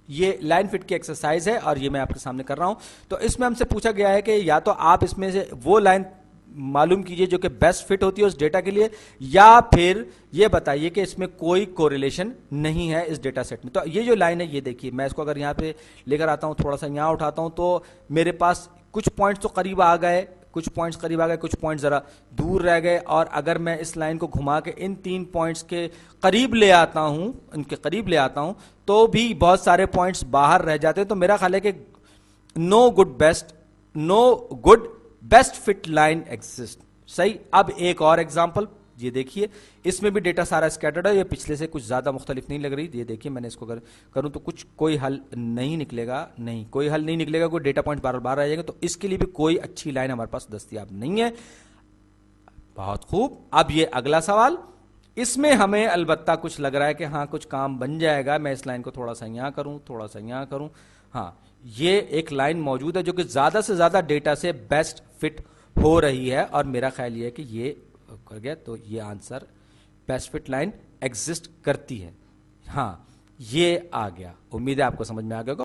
ये line fit की exercise है और ये मैं आपके सामने कर रहा हूं। तो इसमें हमसे पूछा गया है कि या तो आप इसमें से वो लाइन मालूम कीजिए जो कि बेस्ट फिट होती है उस डेटा के लिए, या फिर ये बताइए कि इसमें कोई कोरिलेशन नहीं है इस डेटा सेट में। तो ये जो लाइन है ये देखिए, मैं इसको अगर यहां पे लेकर आता हूं, थोड़ा सा यहां उठाता हूं, तो मेरे पास कुछ पॉइंट्स तो करीब आ गए, कुछ पॉइंट्स करीब आ गए, कुछ पॉइंट्स जरा दूर रह गए। और अगर मैं इस लाइन को घुमा के इन 3 पॉइंट्स के करीब ले आता हूं, इनके करीब ले आता हूं, तो भी बहुत सारे पॉइंट्स बाहर रह जाते हैं। तो मेरा ख्याल है कि no good best fit line exist. सही। अब एक और एग्जांपल ये देखिए, इसमें भी डेटा सारा स्कैटर्ड है, ये पिछले से कुछ ज्यादा मुख्तलिफ नहीं लग रही। ये देखिए, मैंने इसको करूं तो कुछ कोई हल नहीं निकलेगा, नहीं कोई हल नहीं निकलेगा, कोई डेटा पॉइंट बार बार आ जाएगा। तो इसके लिए भी कोई अच्छी लाइन हमारे पास दस्तयाब नहीं है। बहुत खूब। अब ये अगला सवाल, इसमें हमें अलबत्ता कुछ लग रहा है कि हाँ कुछ काम बन जाएगा। मैं इस लाइन को थोड़ा सा यहां करूं, थोड़ा सा यहां करूं। हाँ, ये एक लाइन मौजूद है जो कि ज्यादा से ज्यादा डेटा से बेस्ट फिट हो रही है, और मेरा ख्याल ये है कि ये कर गया। तो ये answer best fit line exist करती है। हाँ, ये आ गया। उम्मीद है आपको समझ में आ गया होगा।